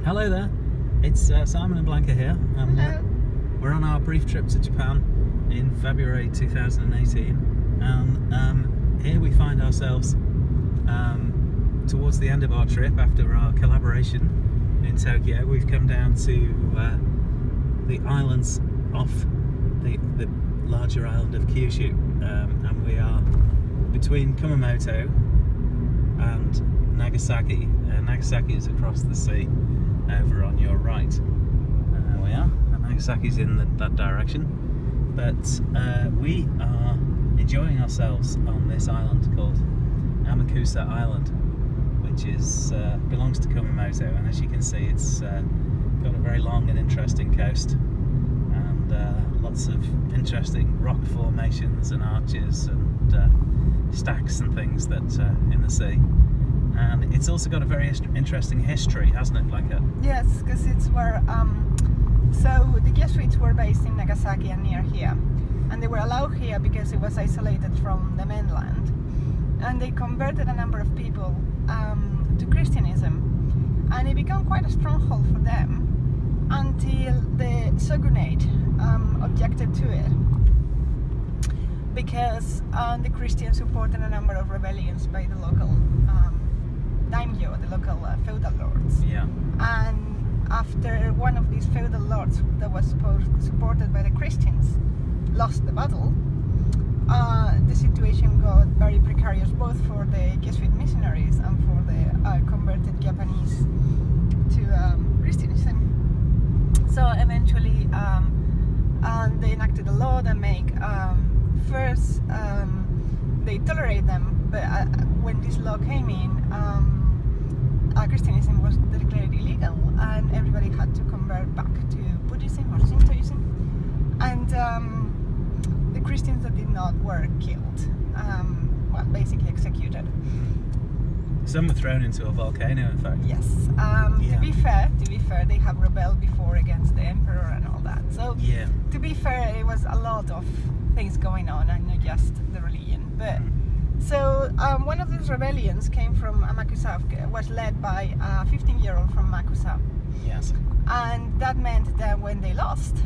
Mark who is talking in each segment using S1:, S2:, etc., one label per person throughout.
S1: Hello there, it's Simon and Blanca here.
S2: Hello.
S1: We're on our brief trip to Japan in February 2018, and here we find ourselves towards the end of our trip after our collaboration in Tokyo. We've come down to the islands off the larger island of Kyushu, and we are between Kumamoto and Nagasaki. Nagasaki is across the sea over on your right. There we are. Nagasaki's in that direction. But we are enjoying ourselves on this island called Amakusa Island, which is belongs to Kumamoto, and as you can see, it's got a very long and interesting coast, and lots of interesting rock formations and arches and stacks and things that in the sea. And it's also got a very interesting history, hasn't it, Blanca?
S2: Yes, because it's where so the Jesuits were based in Nagasaki and near here, and they were allowed here because it was isolated from the mainland, and they converted a number of people to Christianism, and it became quite a stronghold for them until the shogunate objected to it, because the Christians supported a number of rebellions by the local daimyo, the local feudal lords.
S1: Yeah.
S2: And after one of these feudal lords that was supported by the Christians lost the battle, the situation got very precarious both for the Jesuit missionaries and for the converted Japanese to Christianism. So eventually they enacted a law that make first they tolerate them, but when this law came in, Christianism was declared illegal, and everybody had to convert back to Buddhism or Shintoism. And the Christians that did not were killed, well, basically executed.
S1: Some were thrown into a volcano, in fact.
S2: Yes.
S1: Yeah.
S2: To be fair, they have rebelled before against the emperor and all that. So,
S1: Yeah.
S2: to be fair, it was a lot of things going on, and not just the religion. But so one of those rebellions came from Amakusa, was led by a 15-year-old from Amakusa.
S1: Yes.
S2: And that meant that when they lost,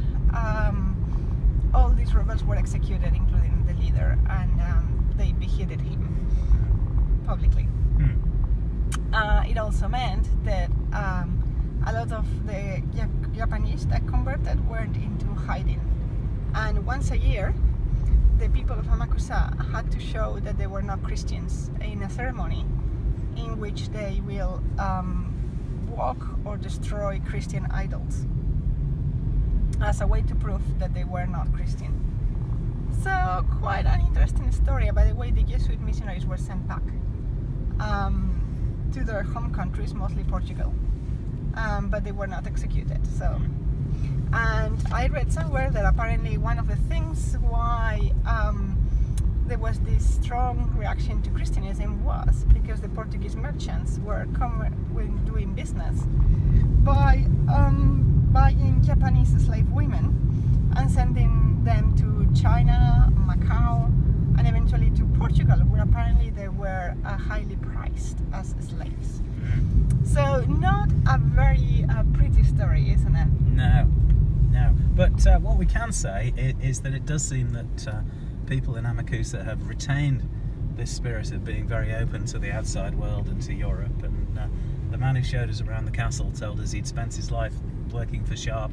S2: all these rebels were executed, including the leader, and they beheaded him publicly. It also meant that a lot of the Japanese that converted went into hiding, and once a year the people of Amakusa had to show that they were not Christians in a ceremony in which they will walk or destroy Christian idols as a way to prove that they were not Christian. So quite an interesting story. By the way, the Jesuit missionaries were sent back to their home countries, mostly Portugal, but they were not executed. So. And I read somewhere that apparently one of the things why there was this strong reaction to Christianism was because the Portuguese merchants were doing business by buying Japanese slave women and sending them to China, Macau, and eventually to Portugal, where apparently they were highly prized as slaves. So not a very pretty story, isn't it?
S1: No. But what we can say is that it does seem that people in Amakusa have retained this spirit of being very open to the outside world and to Europe. And the man who showed us around the castle told us he'd spent his life working for Sharp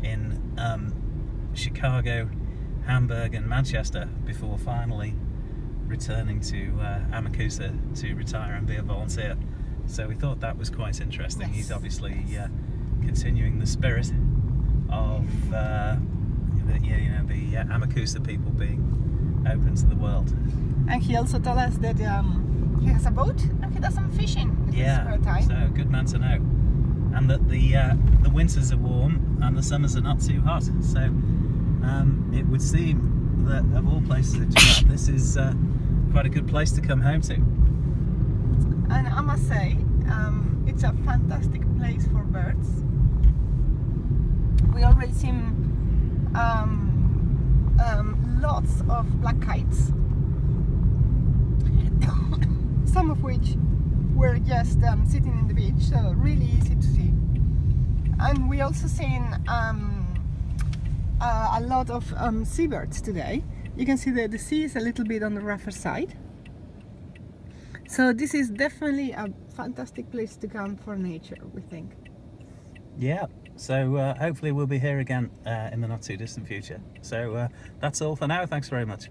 S1: in Chicago, Hamburg and Manchester before finally returning to Amakusa to retire and be a volunteer. So we thought that was quite interesting.
S2: Yes.
S1: He's obviously continuing the spirit of the Amakusa people being open to the world.
S2: And he also told us that he has a boat and he does some fishing in his spare time.
S1: So good man to know. And that the winters are warm and the summers are not too hot. So it would seem that of all places in Japan, this is quite a good place to come home to.
S2: And I must say, it's a fantastic place for birds. We already seen lots of black kites, some of which were just sitting in the beach, so really easy to see. And we also seen a lot of seabirds today. You can see that the sea is a little bit on the rougher side. So this is definitely a fantastic place to come for nature, we think.
S1: Yeah, so hopefully we'll be here again in the not too distant future. So that's all for now. Thanks very much.